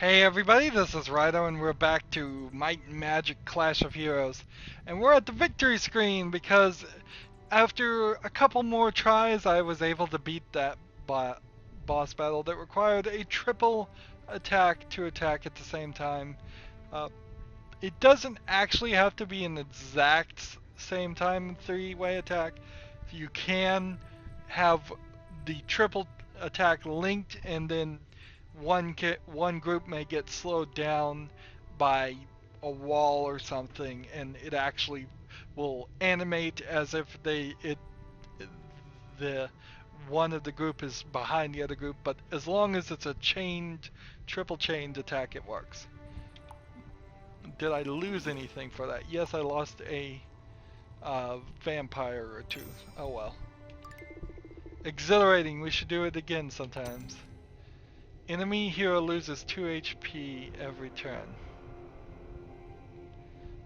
Hey everybody, this is Rydo and we're back to Might and Magic Clash of Heroes. And we're at the victory screen because after a couple more tries I was able to beat that boss battle that required a triple attack to attack at the same time. Uh, it doesn't actually have to be an exact same time three-way attack. You can have the triple attack linked, and then one group may get slowed down by a wall or something, and it actually will animate as if the one of the group is behind the other group. But as long as it's a triple chained attack, it works. Did I lose anything for that? Yes, I lost a vampire or two. Oh well. Exhilarating. We should do it again sometimes. Enemy hero loses 2 HP every turn.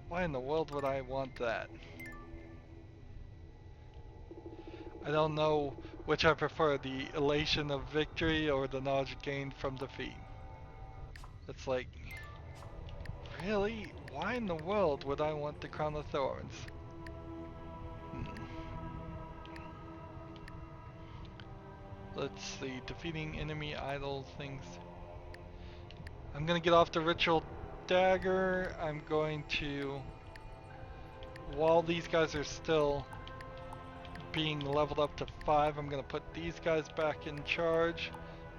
Why in the world would I want that? I don't know which I prefer, the elation of victory or the knowledge gained from defeat. It's like, really? Why in the world would I want the Crown of Thorns? Hmm. Let's see, defeating enemy idol things. I'm gonna get off the ritual dagger. I'm going to, while these guys are still being leveled up to 5, I'm gonna put these guys back in charge.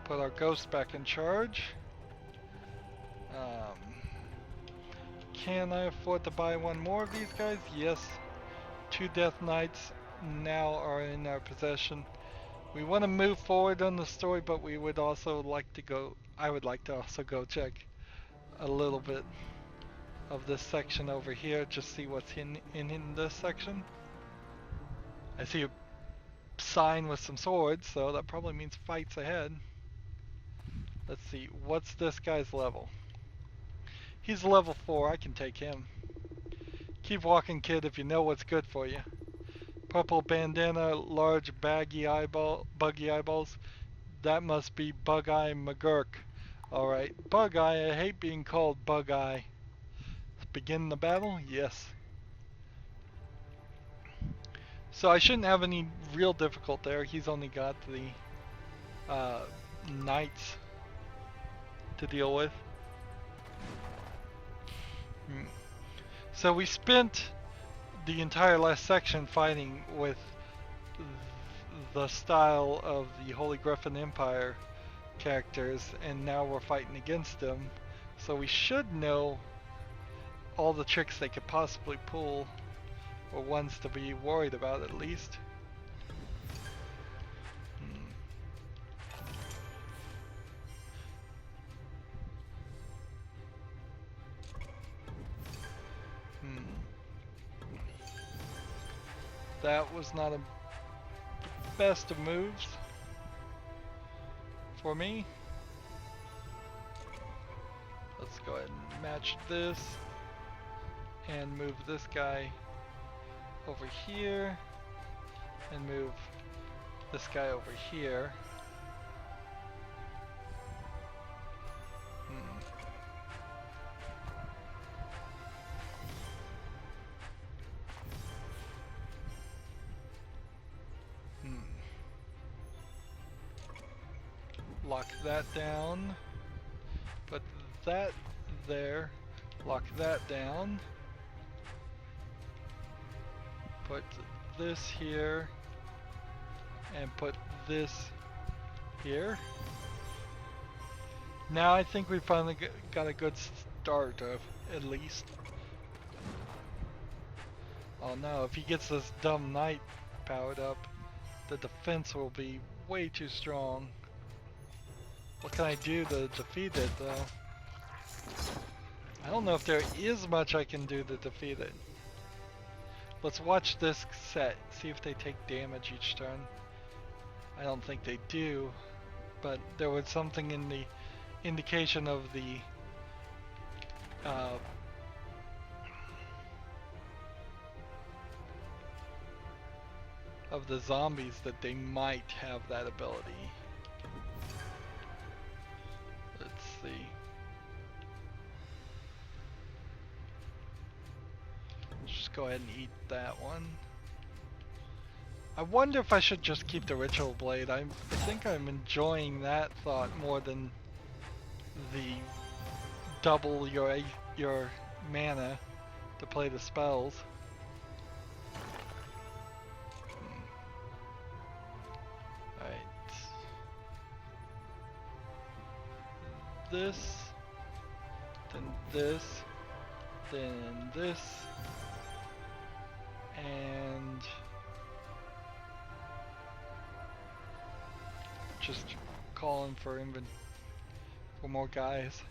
Put our ghost back in charge. Um, can I afford to buy one more of these guys? Yes. 2 Death Knights now are in our possession. We want to move forward on the story, but we would also like to go, I would like to also go check a little bit of this section over here, just see what's in this section. I see a sign with some swords, so that probably means fights ahead. Let's see, what's this guy's level? He's level 4, I can take him. Keep walking, kid, if you know what's good for you. Purple bandana, large buggy eyeballs. That must be Bug-Eye McGurk. Alright, Bug-Eye, I hate being called Bug-Eye. Begin the battle? Yes. So I shouldn't have any real difficult there. He's only got the knights to deal with. So we spent the entire last section fighting with the style of the Holy Griffin Empire characters, and now we're fighting against them. So we should know all the tricks they could possibly pull, or ones to be worried about at least. That was not a best of moves for me. Let's go ahead and match this and move this guy over here and move this guy over here. Lock that down. Put that there. Lock that down. Put this here. And put this here. Now I think we finally got a good start of, at least. Oh no, if he gets this dumb knight powered up, the defense will be way too strong. What can I do to defeat it though? I don't know if there is much I can do to defeat it. Let's watch this set, see if they take damage each turn. I don't think they do, but there was something in the indication of the zombies that they might have that ability. Let's see. go ahead and eat that one. I wonder if I should just keep the ritual blade. I think I'm enjoying that thought more than the double your mana to play the spells. Alright. This, then this, then this, and just calling for more guys.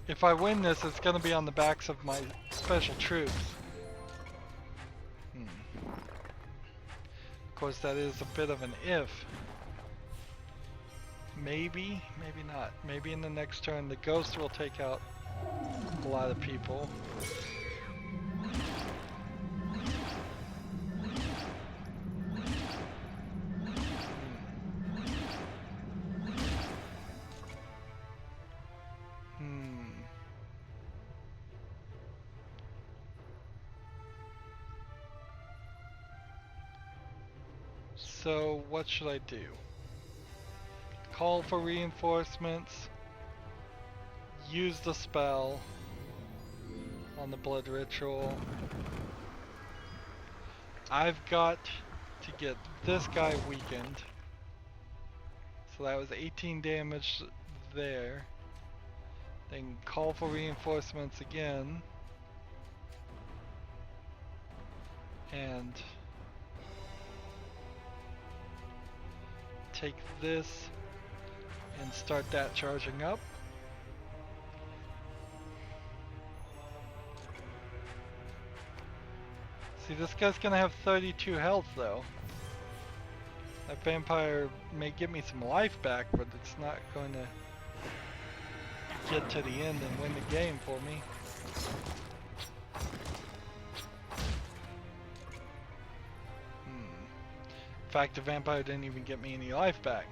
If I win this, it's gonna be on the backs of my special troops. Of course, that is a bit of an if. Maybe, maybe not. Maybe in the next turn, the ghost will take out a lot of people. So, what should I do? Call for reinforcements, use the spell on the blood ritual. I've got to get this guy weakened. So that was 18 damage there. Then call for reinforcements again. And take this and start that charging up. See, this guy's gonna have 32 health though. That vampire may give me some life back, but it's not going to get to the end and win the game for me. In fact, the vampire didn't even get me any life back.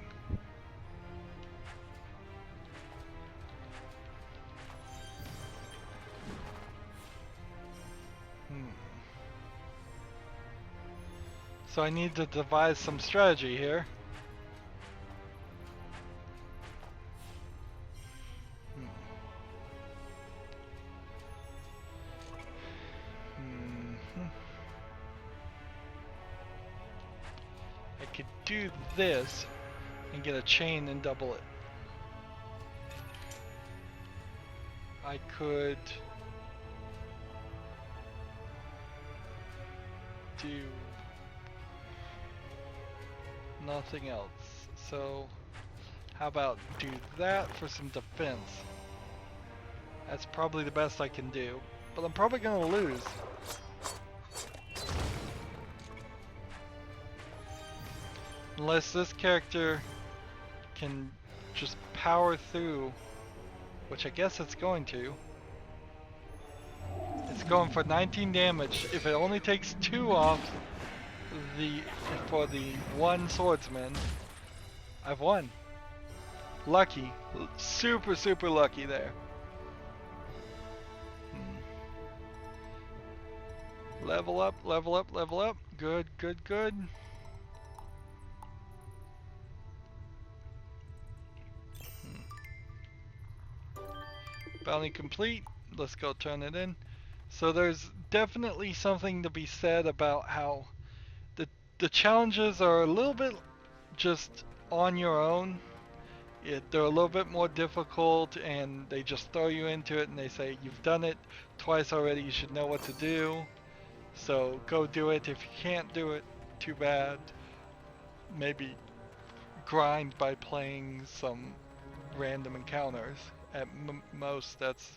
So I need to devise some strategy here. I could do this and get a chain and double it. I could do nothing else. So how about do that for some defense? That's probably the best I can do, but I'm probably gonna lose. Unless this character can just power through, which I guess it's going to. It's going for 19 damage. If it only takes 2 off for the one swordsman, I've won. Lucky. Super, super lucky there. Level up, level up, level up. Good, good, good. Bounty complete. Let's go turn it in. So there's definitely something to be said about how the challenges are a little bit just on your own. They're a little bit more difficult, and they just throw you into it and they say, you've done it twice already, you should know what to do. So go do it. If you can't do it, too bad. Maybe grind by playing some random encounters. At most, that's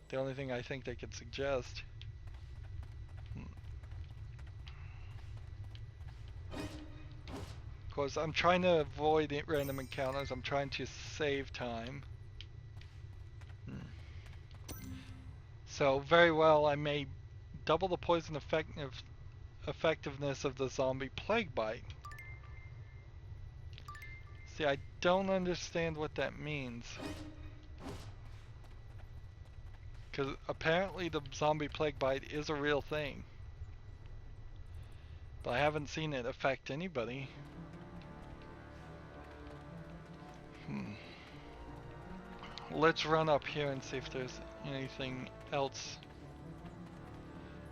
the only thing I think they could suggest. Of course, I'm trying to avoid random encounters. I'm trying to save time. So very well, I may double the poison effectiveness of the zombie plague bite. See, I don't understand what that means. Because apparently the zombie plague bite is a real thing. But I haven't seen it affect anybody. Let's run up here and see if there's anything else.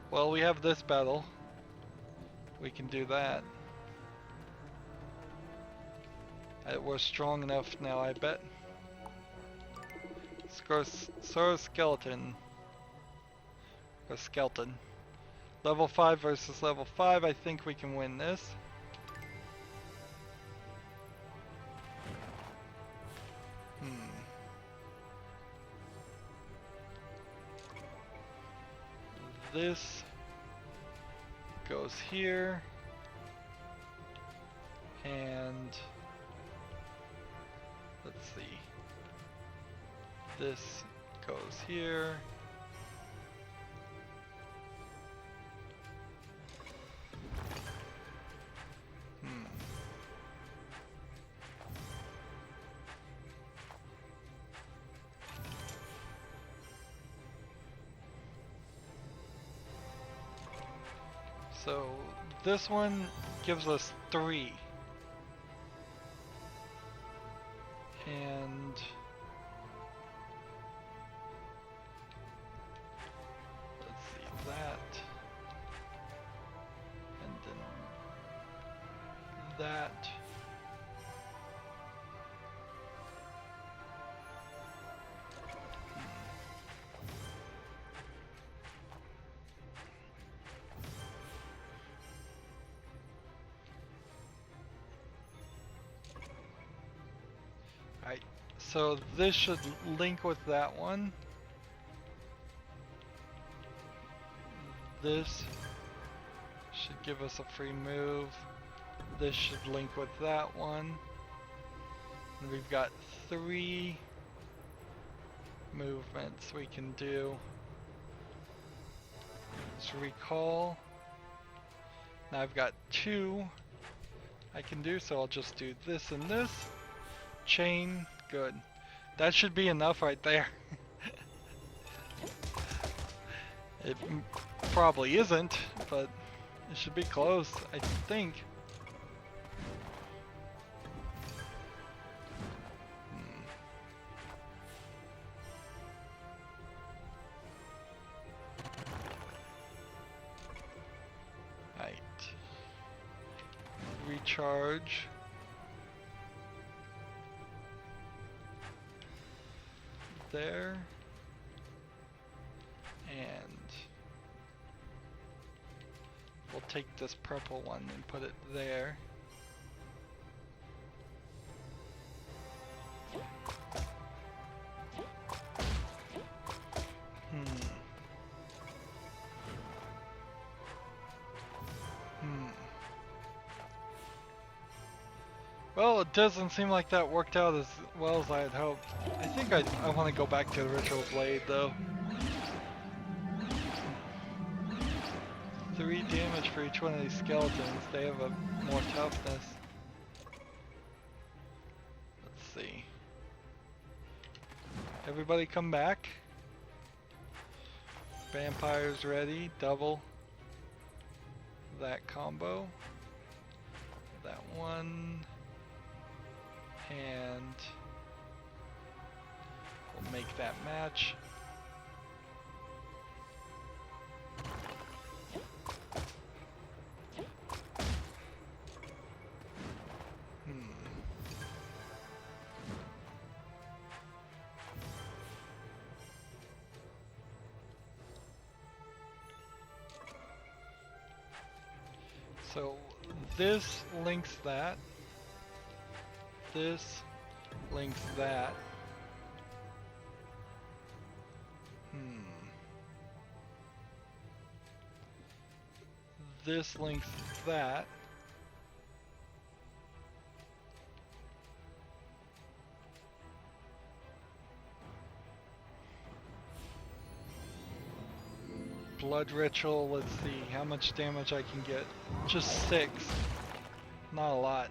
Well, we have this battle. We can do that. We're strong enough now, I bet. Skeleton. Or skeleton. Level 5 versus level 5. I think we can win this. This goes here. And let's see. This goes here. So this one gives us 3. And let's see that. And then that. Alright, so this should link with that one. This should give us a free move. This should link with that one. And we've got 3 movements we can do. Let's recall. Now I've got 2 I can do, so I'll just do this and this. Chain, good. That should be enough right there. It probably isn't, but it should be close, I think. Right. Recharge. There. And we'll take this purple one and put it there. Well, it doesn't seem like that worked out as well as I had hoped. I think I want to go back to the Ritual Blade, though. 3 damage for each one of these skeletons. They have a more toughness. Let's see. Everybody come back. Vampires ready. Double that combo. That one. And we'll make that match. So this links that. This links that. This links that. Blood ritual, let's see how much damage I can get. Just 6. Not a lot.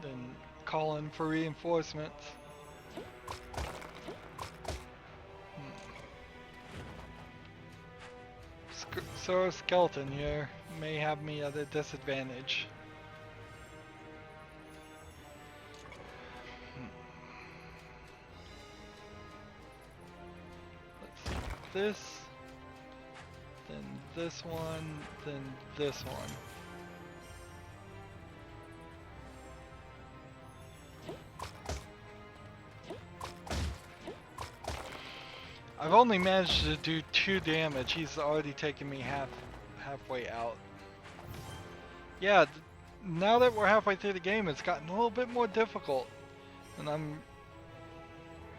Then call in for reinforcements. So a skeleton here may have me at a disadvantage. Let's see. This, then this one, then this one. I've only managed to do 2 damage. He's already taken me halfway out. Yeah, now that we're halfway through the game, it's gotten a little bit more difficult. And I'm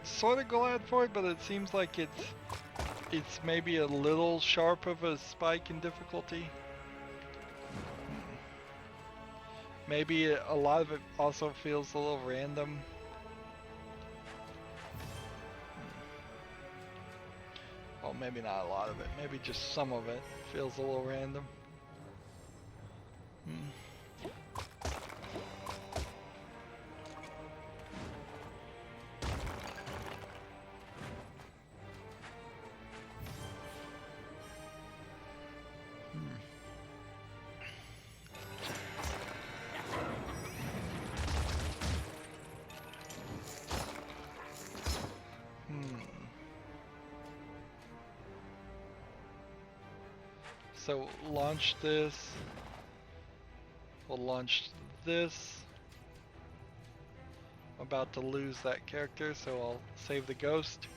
sort of glad for it, but it seems like it's maybe a little sharp of a spike in difficulty. Maybe a lot of it also feels a little random. Well, maybe not a lot of it. Maybe just some of it feels a little random. So launch this. We'll launch this. I'm about to lose that character, so I'll save the ghost.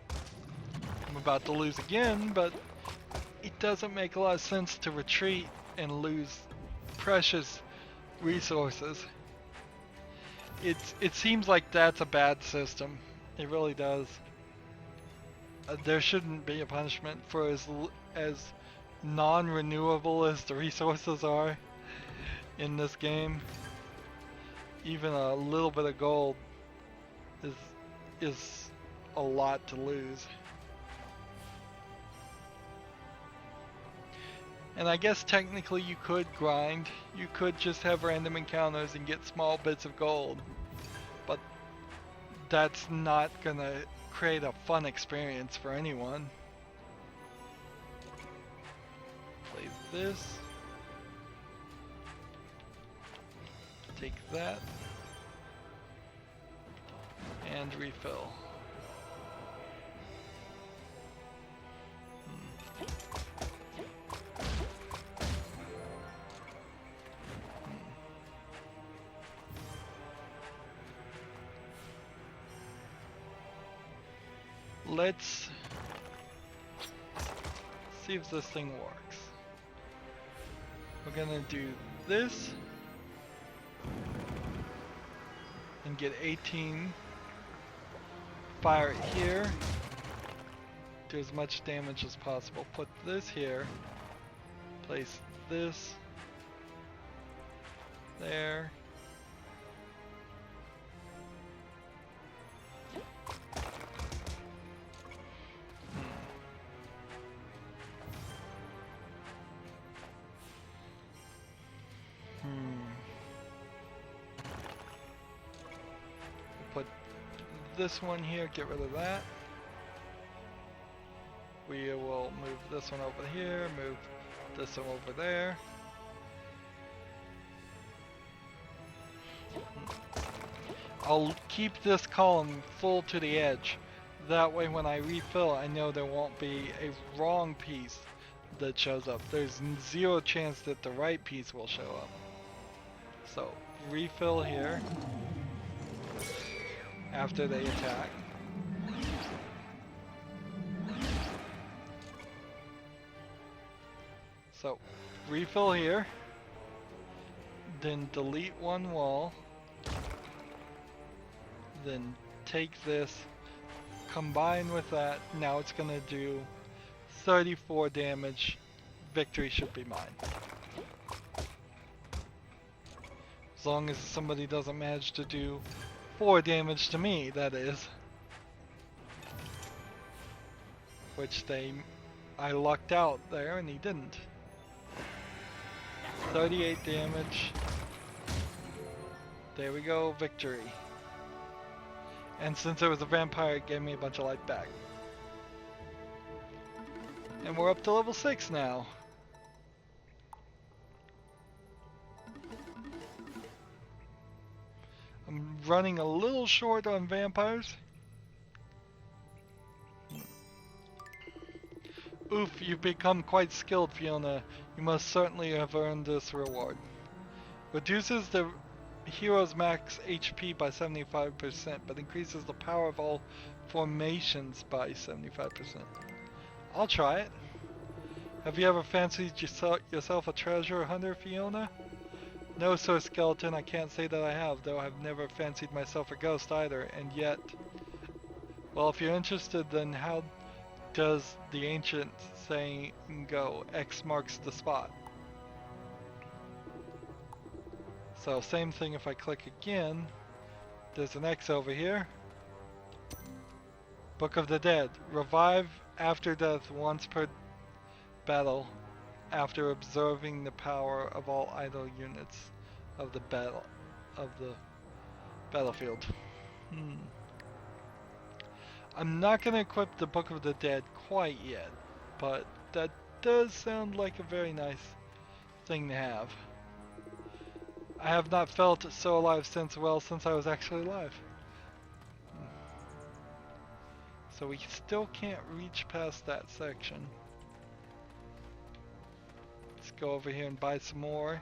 I'm about to lose again, but it doesn't make a lot of sense to retreat and lose precious resources. It seems like that's a bad system. It really does. There shouldn't be a punishment for as non-renewable as the resources are in this game. Even a little bit of gold is a lot to lose. And I guess technically you could grind. You could just have random encounters and get small bits of gold. But that's not gonna create a fun experience for anyone. Play this. Take that. And refill. Let's see if this thing works. We're gonna do this and get 18. Fire it here. Do as much damage as possible. Put this here. Place this there. Put this one here, get rid of that. We will move this one over here, move this one over there. I'll keep this column full to the edge. That way when I refill, I know there won't be a wrong piece that shows up. There's 0 chance that the right piece will show up. So, refill here after they attack. So, refill here, then delete one wall, then take this, combine with that, now it's gonna do 34 damage. Victory should be mine. As long as somebody doesn't manage to do 4 damage to me, that is. Which I lucked out there and he didn't. 38 damage. There we go, victory. And since it was a vampire, it gave me a bunch of life back. And we're up to level 6 now. I'm running a little short on vampires. Oof, you've become quite skilled, Fiona. You must certainly have earned this reward. Reduces the hero's max HP by 75%, but increases the power of all formations by 75%. I'll try it. Have you ever fancied yourself a treasure hunter, Fiona? No, Sir Skeleton, I can't say that I have, though I've never fancied myself a ghost either, and yet... Well, if you're interested, then how does the ancient saying go? X marks the spot. So, same thing if I click again. There's an X over here. Book of the Dead. Revive after death once per battle after observing the power of all idle units of the battlefield. I'm not going to equip the Book of the Dead quite yet, but that does sound like a very nice thing to have. I have not felt so alive since I was actually alive. So we still can't reach past that section. Let's go over here and buy some more.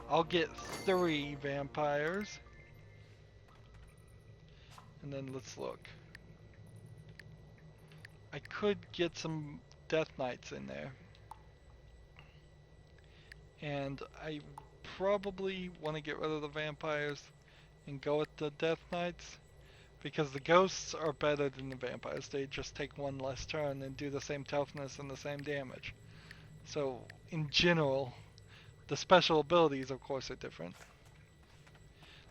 I'll get 3 vampires. And then let's look. I could get some Death Knights in there. And I probably want to get rid of the vampires and go with the Death Knights, because the ghosts are better than the vampires. They just take one less turn and do the same toughness and the same damage. So in general, the special abilities of course are different.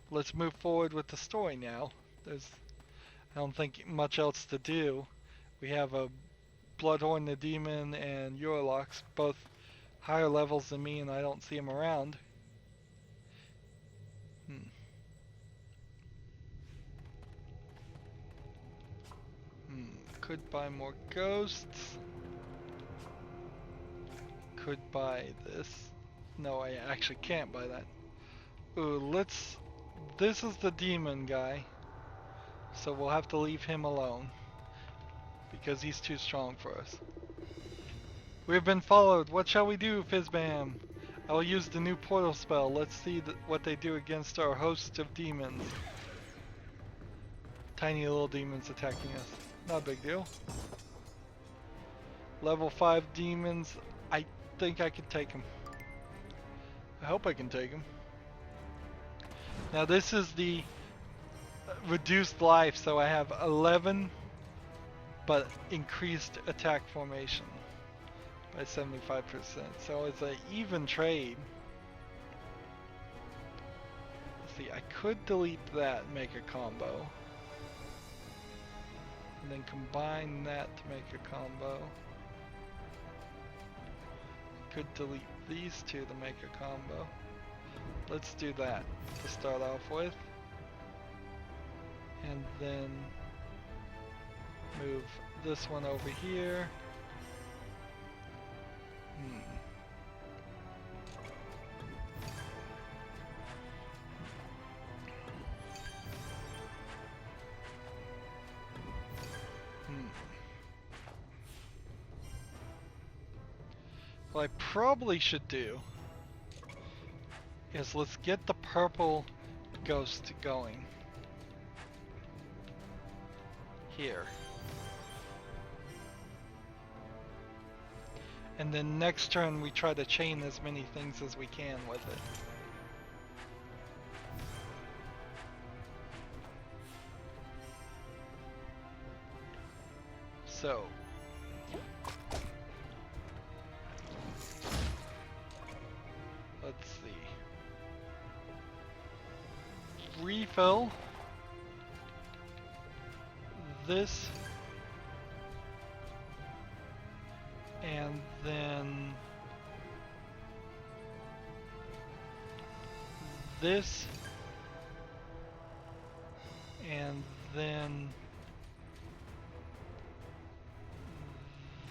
Let's move forward with the story now. I don't think much else to do. We have a Bloodhorn the Demon and Urlox, both higher levels than me, and I don't see them around. Could buy more ghosts. Could buy this. No, I actually can't buy that. Ooh, this is the demon guy. So we'll have to leave him alone, because he's too strong for us. We've been followed. What shall we do, Fizzbam? I will use the new portal spell. Let's see what they do against our host of demons. Tiny little demons attacking us. Not a big deal. Level 5 demons. I think I can take them. I hope I can take them. Now this is the reduced life, so I have 11, but increased attack formation by 75%. So it's an even trade. Let's see, I could delete that and make a combo. And then combine that to make a combo. Could delete these two to make a combo. Let's do that to start off with. And then move this one over here. What I probably should do is let's get the purple ghost going here. And then next turn we try to chain as many things as we can with it. So let's see. Refill this, and then this, and then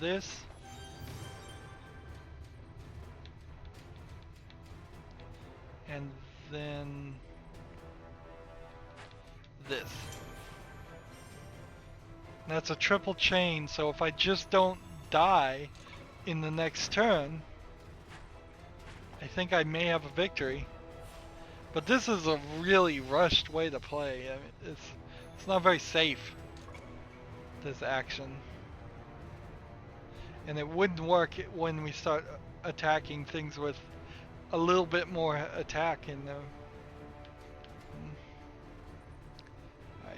this. And then this. That's a triple chain, so if I just don't die in the next turn, I think I may have a victory. But this is a really rushed way to play. I mean, it's not very safe, this action. And it wouldn't work when we start attacking things with a little bit more attack in them. Right.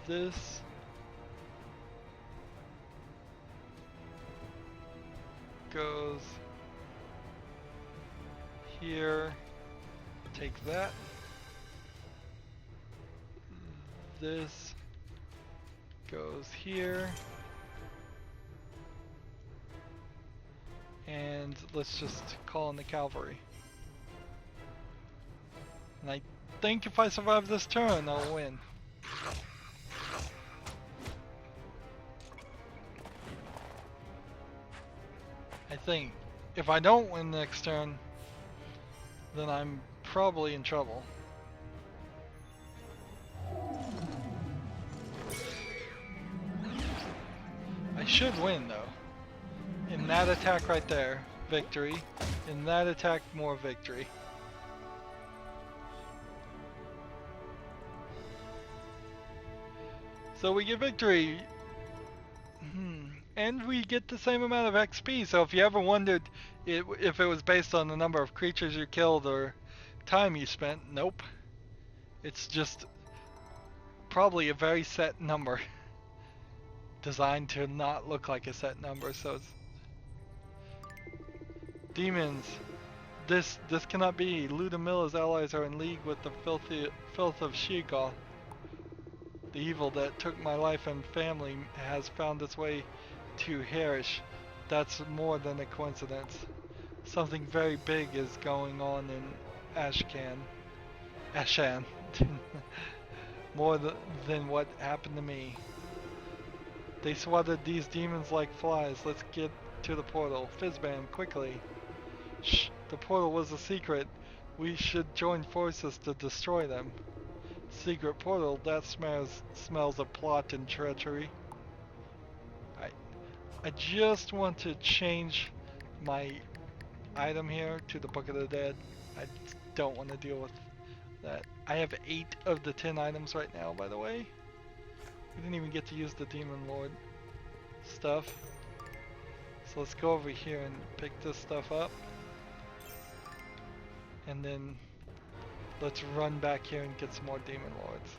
This goes here. Take that. This goes here. And let's just call in the cavalry. And I think if I survive this turn, I'll win. I think. If I don't win next turn, then I'm probably in trouble. I should win though. In that attack right there, victory. In that attack, more victory. So we get victory. And we get the same amount of XP. So if you ever wondered if it was based on the number of creatures you killed or time you spent, nope. It's just probably a very set number. Designed to not look like a set number, so it's... Demons. This cannot be. Ludamilla's allies are in league with the filth of Sheegoth. The evil that took my life and family has found its way to Harish. That's more than a coincidence. Something very big is going on in Ashan. More than what happened to me. They swatted these demons like flies. Let's get to the portal. Fizzbam, quickly. Shh, the portal was a secret. We should join forces to destroy them. Secret portal, that smells of plot and treachery. I just want to change my item here to the Book of the Dead. I don't want to deal with that. I have 8 of the 10 items right now, by the way. We didn't even get to use the Demon Lord stuff. So let's go over here and pick this stuff up. And then let's run back here and get some more Demon Lords.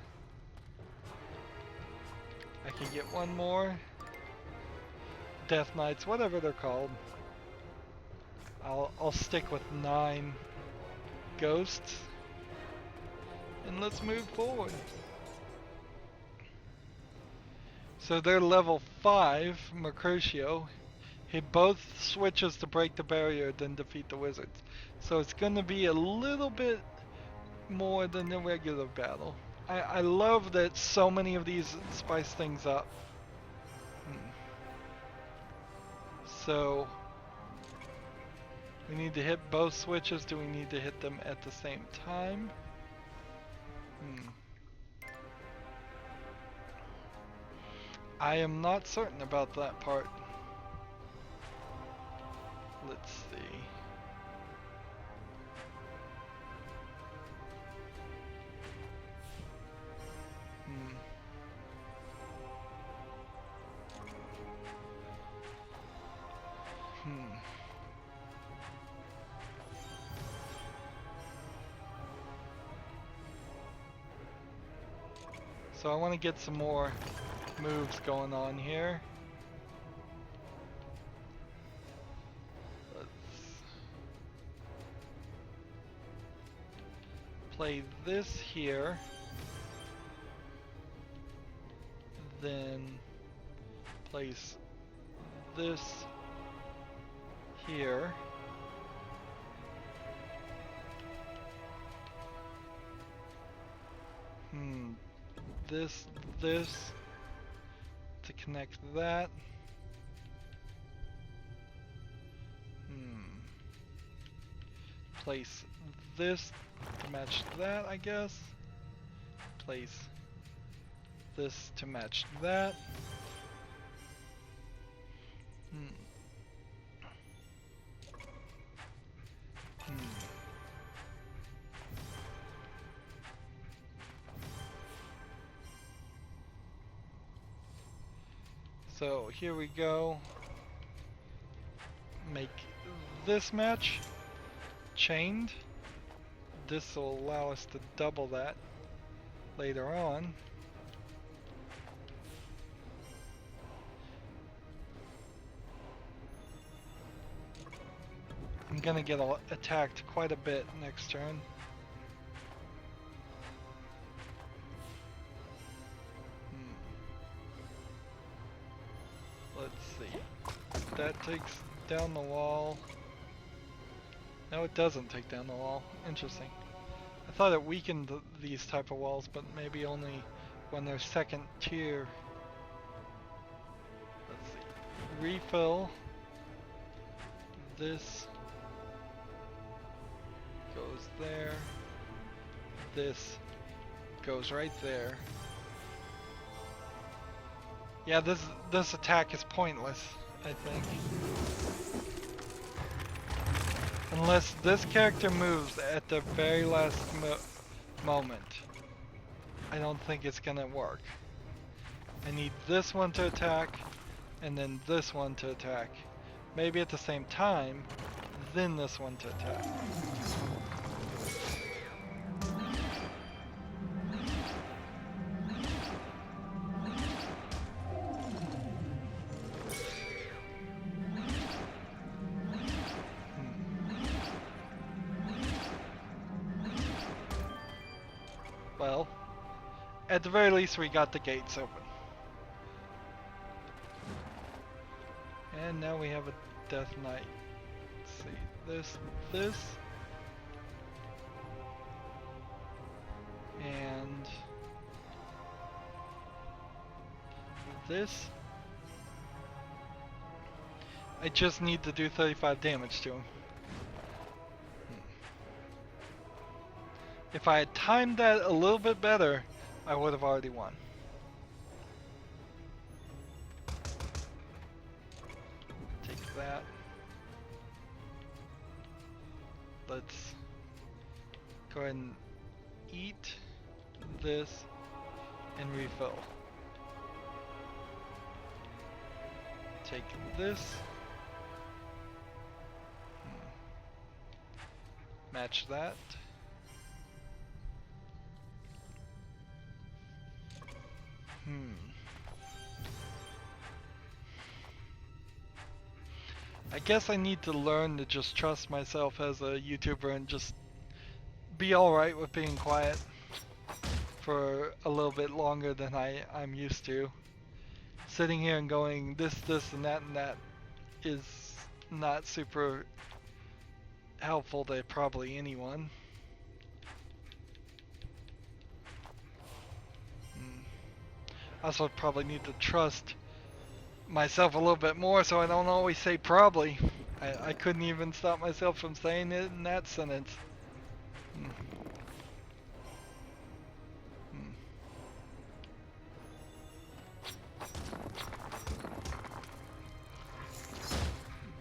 I can get one more. Death Knights, whatever they're called. I'll stick with 9 ghosts. And let's move forward. So they're level 5, Mercutio. Hit both switches to break the barrier, then defeat the wizards. So it's going to be a little bit more than the regular battle. I love that so many of these spice things up. So we need to hit both switches. Do we need to hit them at the same time? I am not certain about that part. Let's see. So I want to get some more moves going on here. Let's play this here. Then place this here. This, connect that. Place this to match that, I guess. Place this to match that. So here we go. Make this match chained. This will allow us to double that later on. I'm gonna get attacked quite a bit next turn. Let's see. That takes down the wall. No, it doesn't take down the wall. Interesting. I thought it weakened these type of walls, but maybe only when they're second tier. Let's see. Refill. This goes there. This goes right there. Yeah, this attack is pointless, I think. Unless this character moves at the very last moment, I don't think it's gonna work. I need this one to attack, and then this one to attack. Maybe at the same time, then this one to attack. Well, at the very least we got the gates open. And now we have a Death Knight. Let's see, this, and this. I just need to do 35 damage to him. If I had timed that a little bit better, I would have already won. Take that. Let's go ahead and eat this and refill. Take this. Match that. I guess I need to learn to just trust myself as a YouTuber and just be alright with being quiet for a little bit longer than I'm used to. Sitting here and going this, and that is not super helpful to probably anyone. I also probably need to trust myself a little bit more so I don't always say probably. I couldn't even stop myself from saying it in that sentence.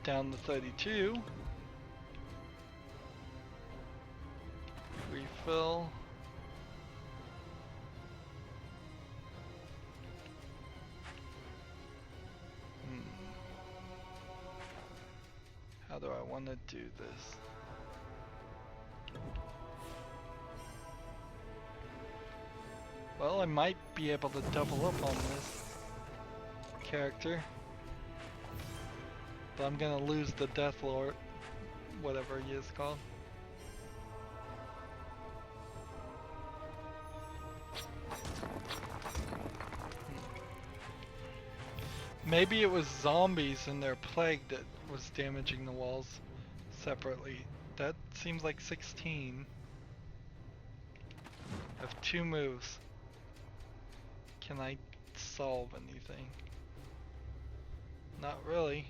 Down to 32. Refill. How do I want to do this? Well, I might be able to double up on this character. But I'm gonna lose the Death Lord, whatever he is called. Maybe it was zombies and their plague that was damaging the walls separately. That seems like 16. I have 2 moves. Can I solve anything? Not really.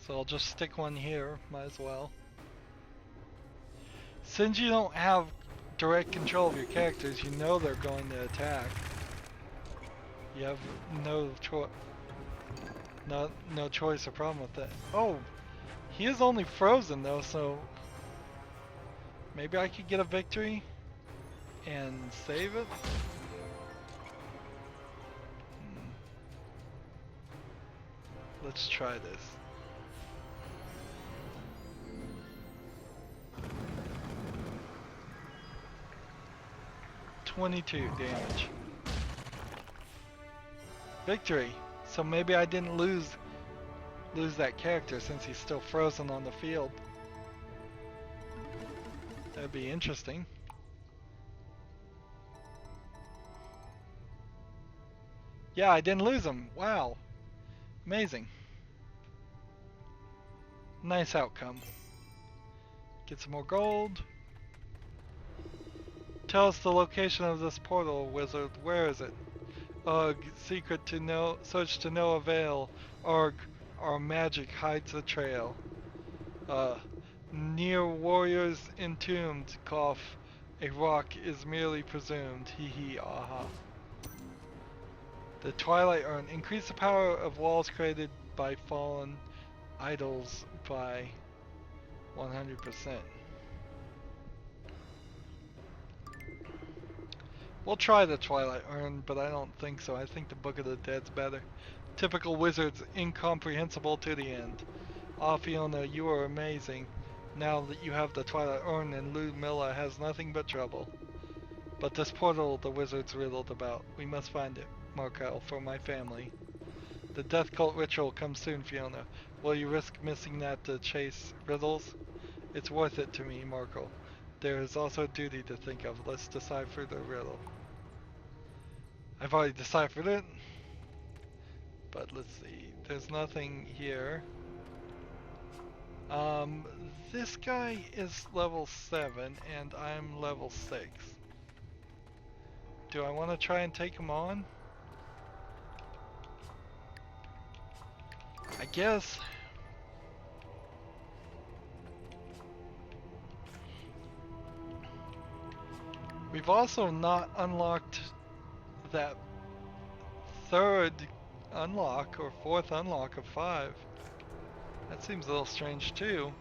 So I'll just stick one here, might as well. Since you don't have direct control of your characters, you know they're going to attack. You have no choice or problem with that. Oh, he is only frozen though, so maybe I could get a victory and save it. Let's try this. 22 damage. Victory. So maybe I didn't lose that character since he's still frozen on the field. That'd be interesting. Yeah, I didn't lose him. Wow. Amazing. Nice outcome. Get some more gold. Tell us the location of this portal, wizard. Where is it? Ugh, secret to no, search to no avail. Arg, our magic hides the trail. Near warriors entombed, cough. A rock is merely presumed. Hee hee, aha. The Twilight Urn. Increase the power of walls created by fallen idols by 100%. We'll try the Twilight Urn, but I don't think so. I think the Book of the Dead's better. Typical wizards, incomprehensible to the end. Ah, Fiona, you are amazing. Now that you have the Twilight Urn and Ludmilla has nothing but trouble. But this portal the wizards riddled about. We must find it, Markel, for my family. The death cult ritual comes soon, Fiona. Will you risk missing that to chase riddles? It's worth it to me, Markel. There is also duty to think of. Let's decipher the riddle. I've already deciphered it. But let's see. There's nothing here. This guy is level 7 and I'm level 6. Do I want to try and take him on? I guess. We've also not unlocked that third unlock or fourth unlock of 5. That seems a little strange too.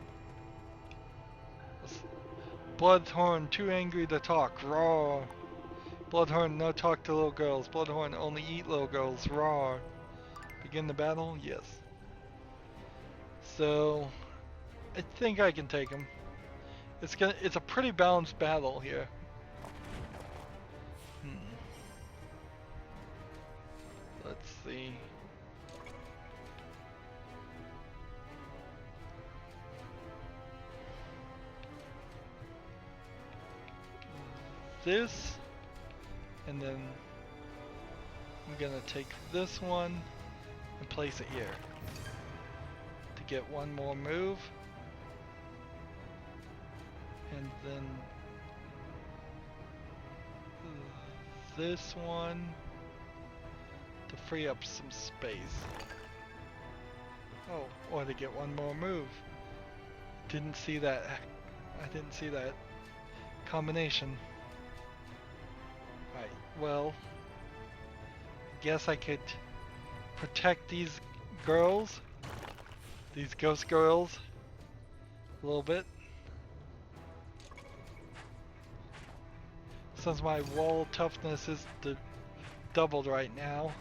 Bloodhorn, too angry to talk. Raw. Bloodhorn, no talk to little girls. Bloodhorn, only eat little girls. Raw. Begin the battle? Yes. So, I think I can take him. It's a pretty balanced battle here. Let's see. This, and then I'm gonna take this one and place it here to get one more move, and then this one to free up some space. Oh, or to get one more move. Didn't see that. I didn't see that combination. Right, well, guess I could protect these girls, these ghost girls, a little bit. Since my wall toughness is doubled right now.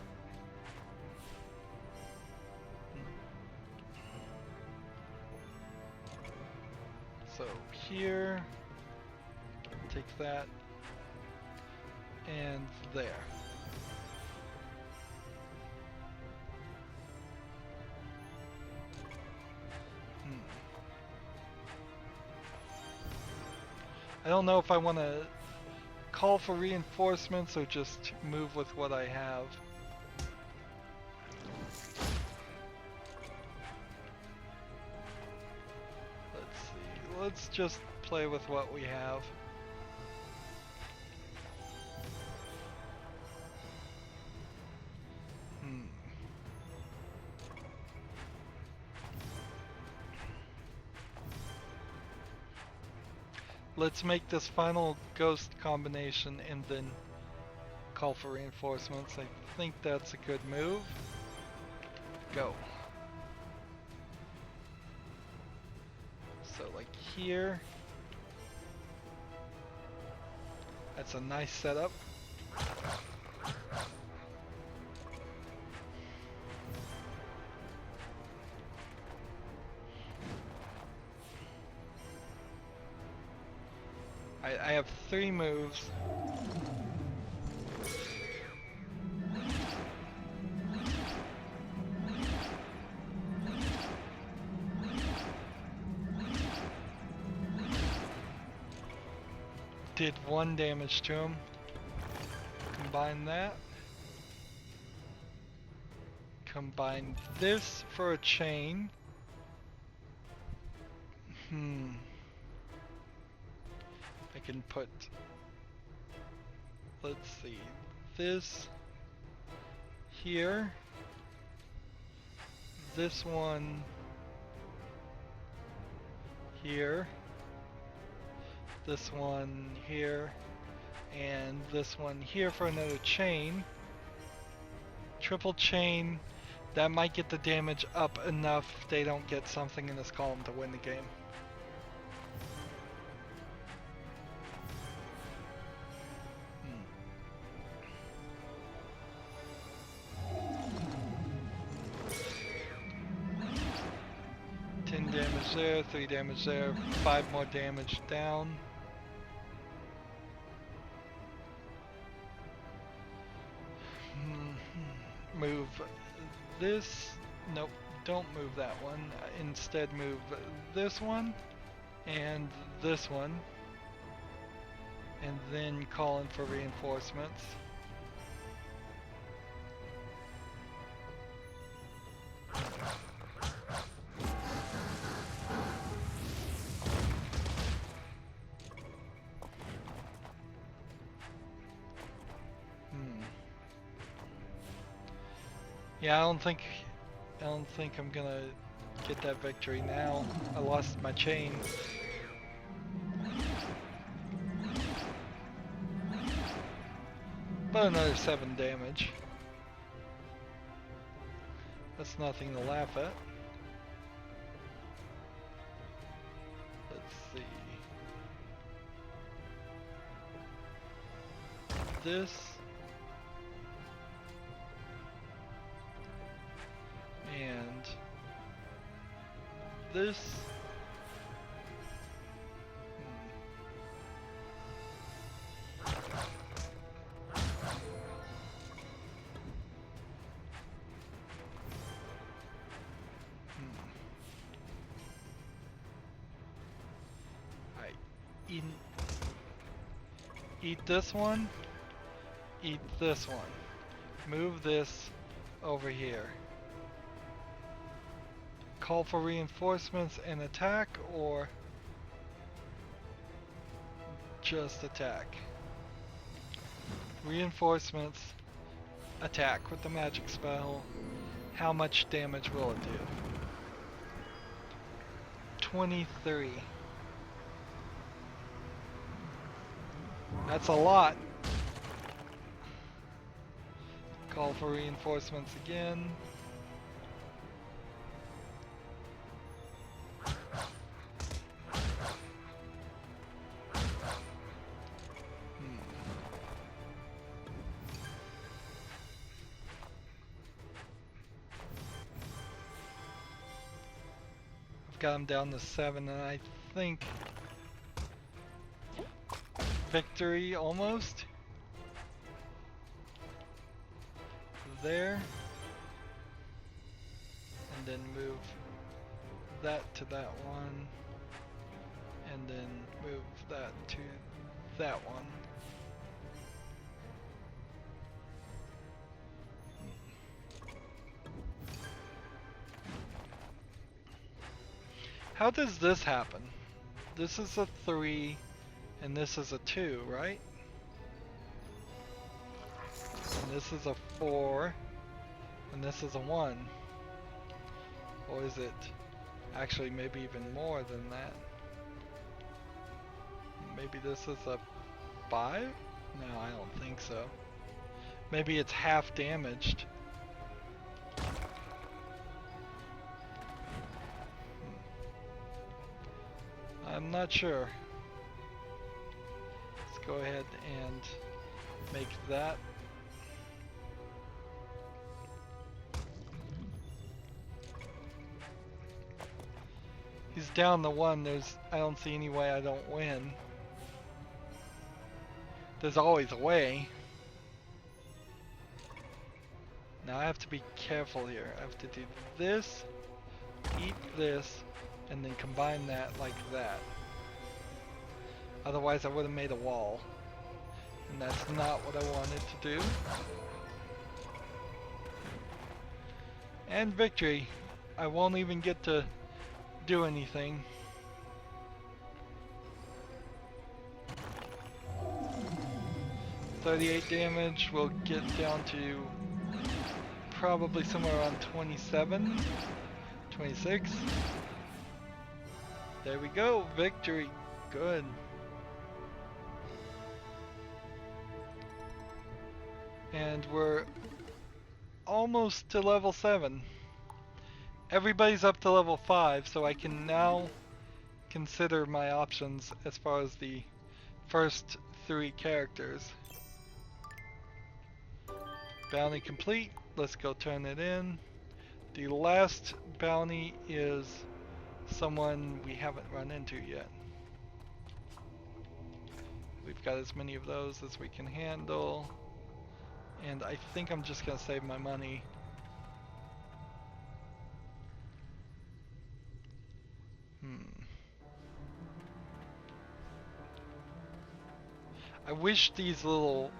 So here, take that, and there. I don't know if I want to call for reinforcements or just move with what I have. let's just play with what we have. Let's make this final ghost combination and then call for reinforcements. I think that's a good move. Go. So like here. That's a nice setup. I have 3 moves. Did 1 damage to him. Combine that. Combine this for a chain. I can put, let's see, this here, this one here, this one here, and this one here for another chain. Triple chain, that might get the damage up enough they don't get something in this column to win the game. Damage there, 3 damage there, 5 more damage down. Move this. Nope, don't move that one. Instead move this one and this one. And then call in for reinforcements. Yeah, I don't think I'm gonna get that victory now. I lost my chain. But another 7 damage. That's nothing to laugh at. Let's see. This. And this. Eat this one. Eat this one. Move this over here. Call for reinforcements and attack, or just attack. Reinforcements, attack with the magic spell. How much damage will it do? 23. That's a lot. Call for reinforcements again. Got him down to 7, and I think victory almost. There. And then move that to that one. And then move that to that one. How does this happen? this is a 3 and this is a 2, right? And this is a 4 and this is a 1. Or is it actually maybe even more than that? Maybe this is a 5? No, I don't think so. Maybe it's half damaged. I'm not sure. Let's go ahead and make that. He's down to 1. I don't see any way I don't win. There's always a way. Now I have to be careful here. I have to do this, eat this, and then combine that like that. Otherwise I would have made a wall. And that's not what I wanted to do. And victory. I won't even get to do anything. $38 damage will get down to probably somewhere around 27, 26. There we go, victory. Good. And we're almost to level 7. Everybody's up to level 5, so I can now consider my options as far as the first 3 characters. Bounty complete. Let's go turn it in. The last bounty is someone we haven't run into yet. We've got as many of those as we can handle. And I think I'm just gonna save my money. I wish these little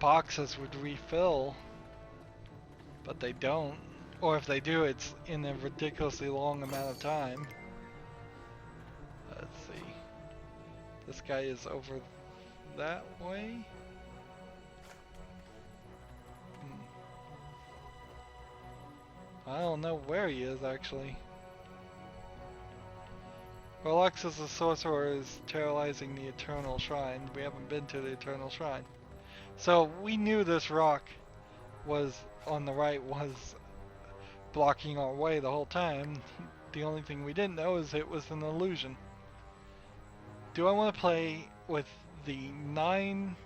boxes would refill, but they don't. Or if they do, it's in a ridiculously long amount of time. Let's see. This guy is over that way. I don't know where he is actually. Relaxes the sorcerer is terrorizing the Eternal Shrine. We haven't been to the Eternal Shrine. So we knew this rock was on the right was blocking our way the whole time. The only thing we didn't know is it was an illusion. Do I want to play with the 9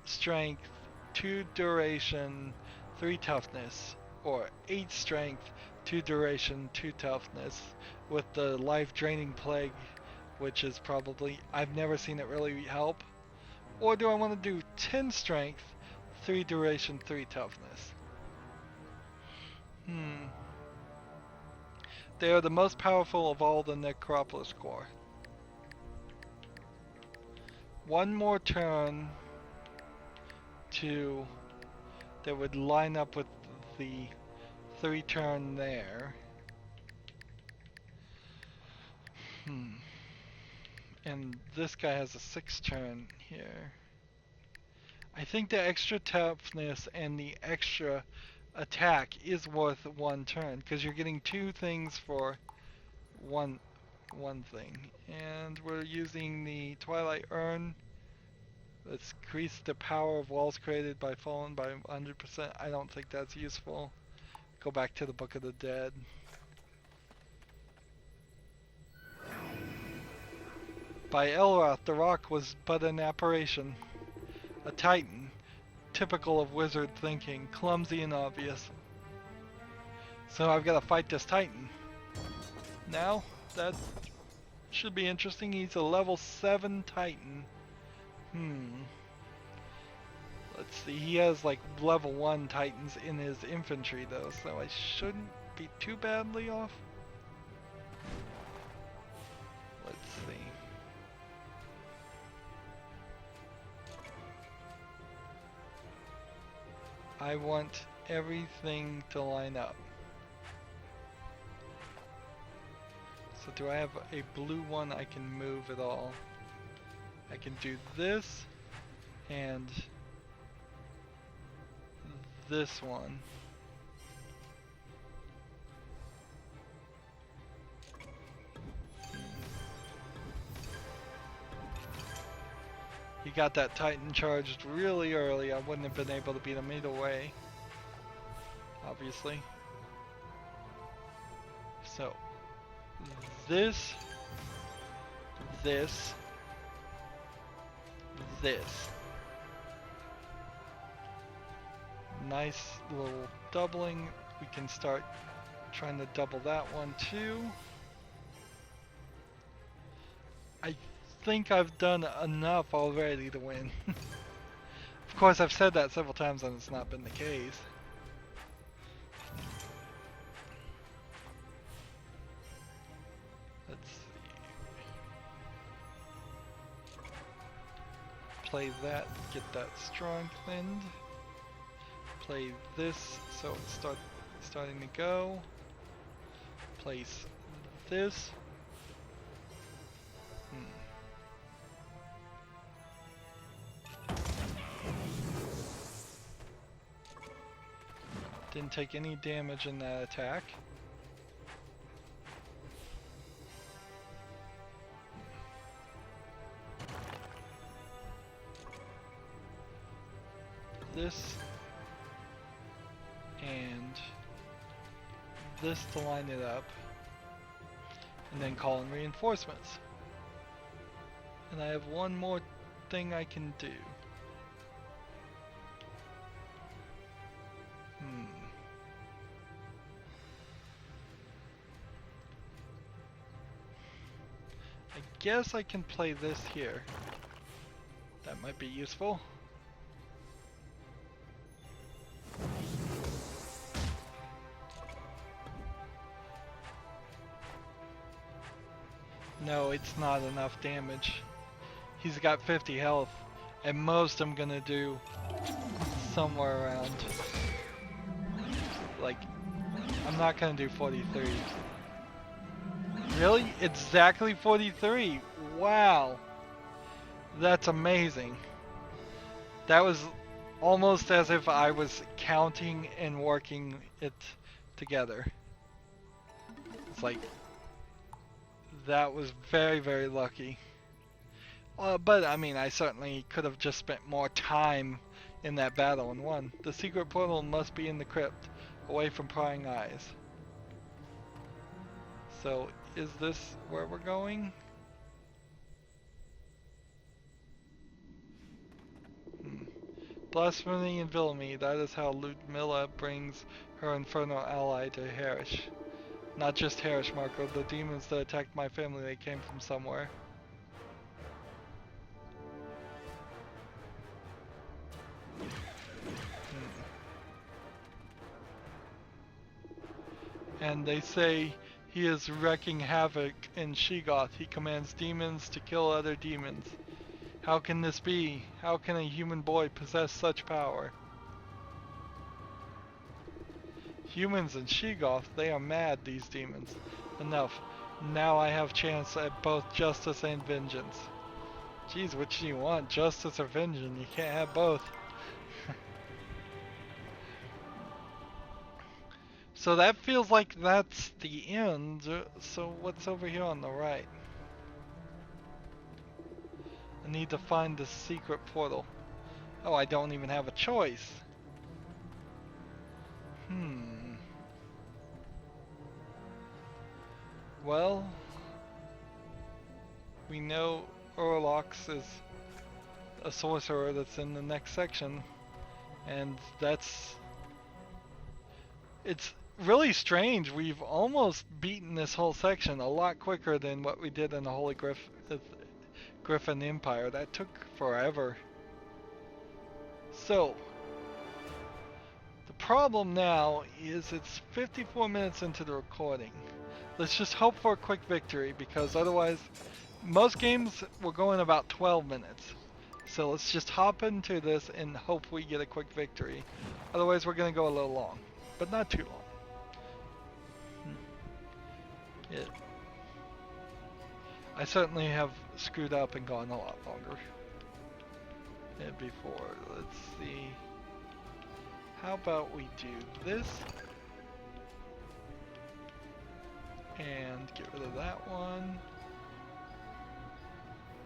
strength, 2 duration, 3 toughness, or 8 strength, 2 duration, 2 toughness with the life draining plague, which is probably, I've never seen it really help? Or do I want to do 10 strength, 3 duration, 3 toughness? They are the most powerful of all the Necropolis core. One more turn that would line up with the 3 turn there. And this guy has a 6 turn here. I think the extra toughness and the extra attack is worth 1 turn because you're getting 2 things for one thing. And we're using the Twilight Urn. Let's increase the power of walls created by fallen by 100%. I don't think that's useful. Go back to the Book of the Dead. By Elroth, the rock was but an apparition. A titan, typical of wizard thinking, clumsy and obvious. So I've got to fight this titan. Now, that should be interesting. He's a level 7 titan. Let's see, he has like level 1 titans in his infantry though, so I shouldn't be too badly off. Let's see. I want everything to line up. So But do I have a blue one I can move at all? I can do this and this one. He got that Titan charged really early. I wouldn't have been able to beat him either way, obviously. So, this, this, this. Nice little doubling. We can start trying to double that one too. I think I've done enough already to win. Of course, I've said that several times and it's not been the case. Let's see. Play that, get that strengthened. Play this so it's starting to go. Place this. Didn't take any damage in that attack. This and this to line it up, and then call in reinforcements. And I have one more thing I can do. I guess I can play this here. That might be useful. No, it's not enough damage. He's got 50 health. At most I'm gonna do somewhere around, like, I'm not gonna do 43. Really? Exactly 43. Wow. That's amazing. That was almost as if I was counting and working it together. It's like, that was very, very lucky. But I mean, I certainly could have just spent more time in that battle and won. The secret portal must be in the crypt, away from prying eyes. So, is this where we're going? Blasphemy and villainy, that is how Ludmilla brings her infernal ally to Harish. Not just Harish, Marco, the demons that attacked my family, they came from somewhere. And they say he is wreaking havoc in Shegoth. He commands demons to kill other demons. How can this be? How can a human boy possess such power? Humans in Shegoth, they are mad, these demons. Enough. Now I have chance at both justice and vengeance. Geez, which do you want? Justice or vengeance? You can't have both. So that feels like that's the end. So what's over here on the right? I need to find the secret portal. Oh, I don't even have a choice. Well, we know Orlox is a sorcerer that's in the next section, and it's really strange. We've almost beaten this whole section a lot quicker than what we did in the Holy Griffin Empire. That took forever. So, the problem now is it's 54 minutes into the recording. Let's just hope for a quick victory, because otherwise, most games will go in about 12 minutes. So let's just hop into this and hope we get a quick victory. Otherwise, we're going to go a little long, but not too long. I certainly have screwed up and gone a lot longer than before. Let's see. How about we do this and get rid of that one,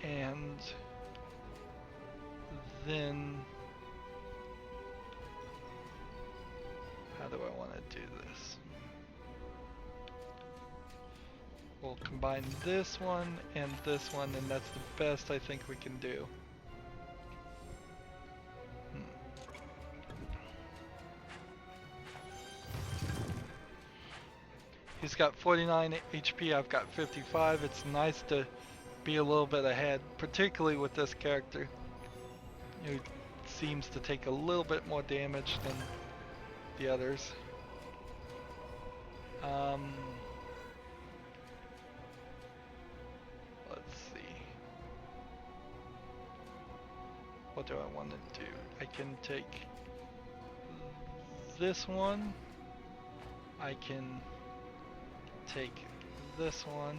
and then how do I want to do this? We'll combine this one and this one, and that's the best I think we can do. He's got 49 HP, I've got 55. It's nice to be a little bit ahead, particularly with this character, who seems to take a little bit more damage than the others. Let's see. What do I want to do? I can take this one. I can take this one.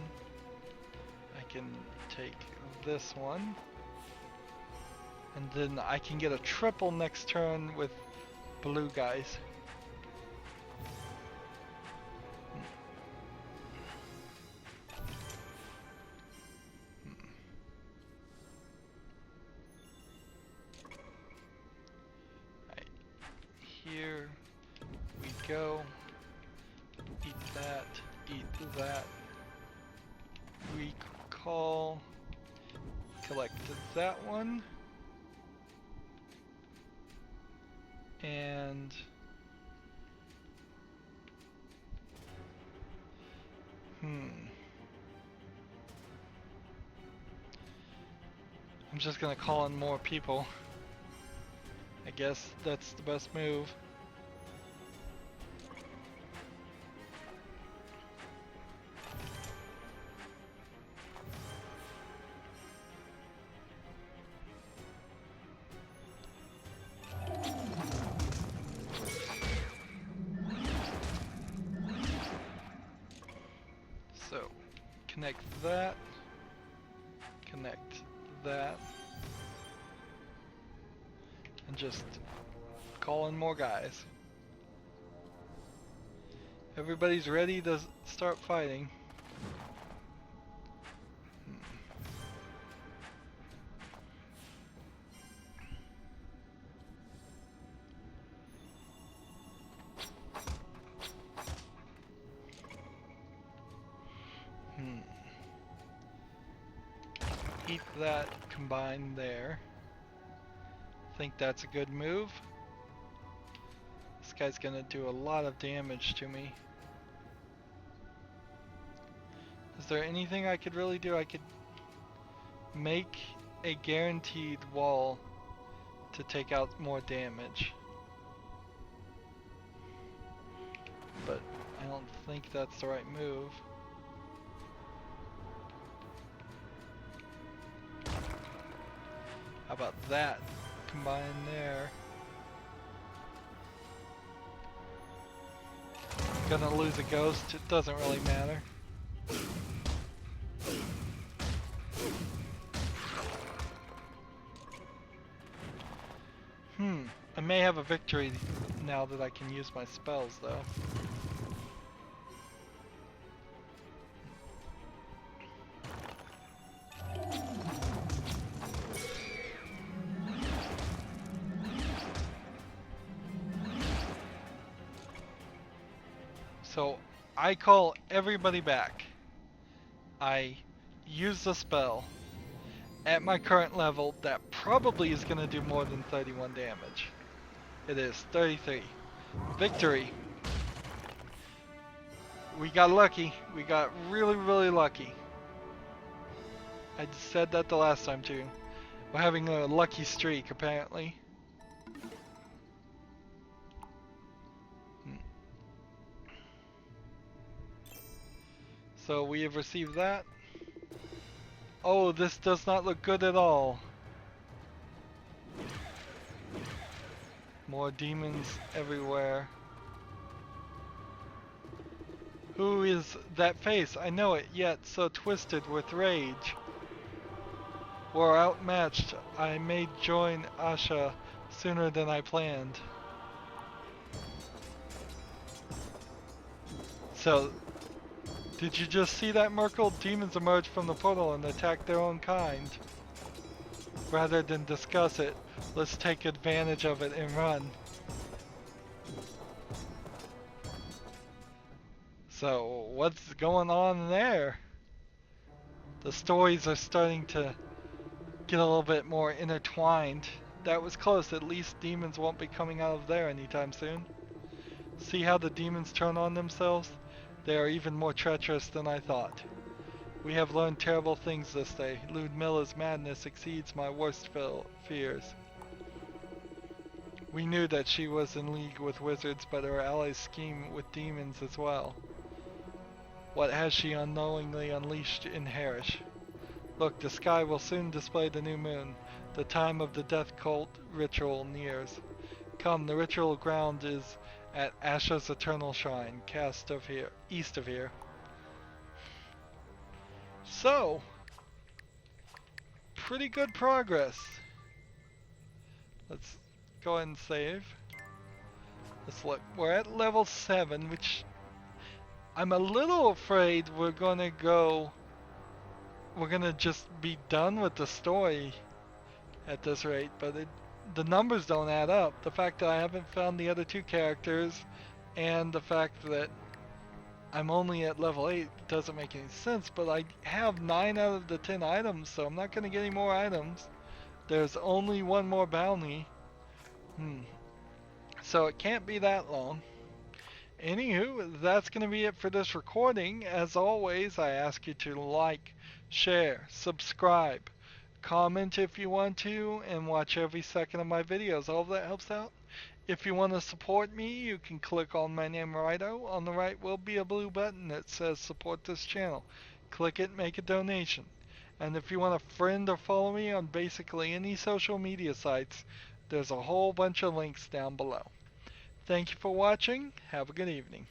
I can take this one. And then I can get a triple next turn with blue guys. Right. Here we go. Eat that. Eat that. Recall. Collect that one. And I'm just gonna call in more people. I guess that's the best move. So, connect that, connect that, and just call in more guys. Everybody's ready to start fighting. Eat that, combine there. Think that's a good move. This guy's gonna do a lot of damage to me. Is there anything I could really do? I could make a guaranteed wall to take out more damage. But I don't think that's the right move. How about that? Combine there. Gonna lose a ghost, it doesn't really matter. I may have a victory now that I can use my spells though. So I call everybody back. I use the spell. At my current level, that probably is going to do more than 31 damage. It is 33. Victory. We got lucky. We got really, really lucky. I said that the last time too. We're having a lucky streak apparently. So we have received that. Oh, this does not look good at all. More demons everywhere. Who is that face? I know it, yet so twisted with rage. We're outmatched. I may join Asha sooner than I planned. So, did you just see that, Merkel? Demons emerged from the portal and attacked their own kind. Rather than discuss it, let's take advantage of it and run. So, what's going on there? The stories are starting to get a little bit more intertwined. That was close. At least demons won't be coming out of there anytime soon. See how the demons turn on themselves? They are even more treacherous than I thought. We have learned terrible things this day. Ludmilla's madness exceeds my worst fears. We knew that she was in league with wizards, but her allies scheme with demons as well. What has she unknowingly unleashed in Harish? Look, the sky will soon display the new moon. The time of the death cult ritual nears. Come, the ritual ground is at Asha's eternal shrine, east of here. So, pretty good progress. Let's go ahead and save. Let's look. We're at level 7, which I'm a little afraid we're gonna just be done with the story at this rate, but the numbers don't add up. The fact that I haven't found the other two characters and the fact that I'm only at level 8 doesn't make any sense, but I have 9 out of the 10 items, so I'm not going to get any more items. There's only one more bounty. So it can't be that long. Anywho, that's going to be it for this recording. As always, I ask you to like, share, subscribe, comment if you want to, and watch every second of my videos. All of that helps out. If you want to support me, you can click on my name, Rydo. On the right will be a blue button that says support this channel. Click it, make a donation. And if you want to friend or follow me on basically any social media sites, there's a whole bunch of links down below. Thank you for watching. Have a good evening.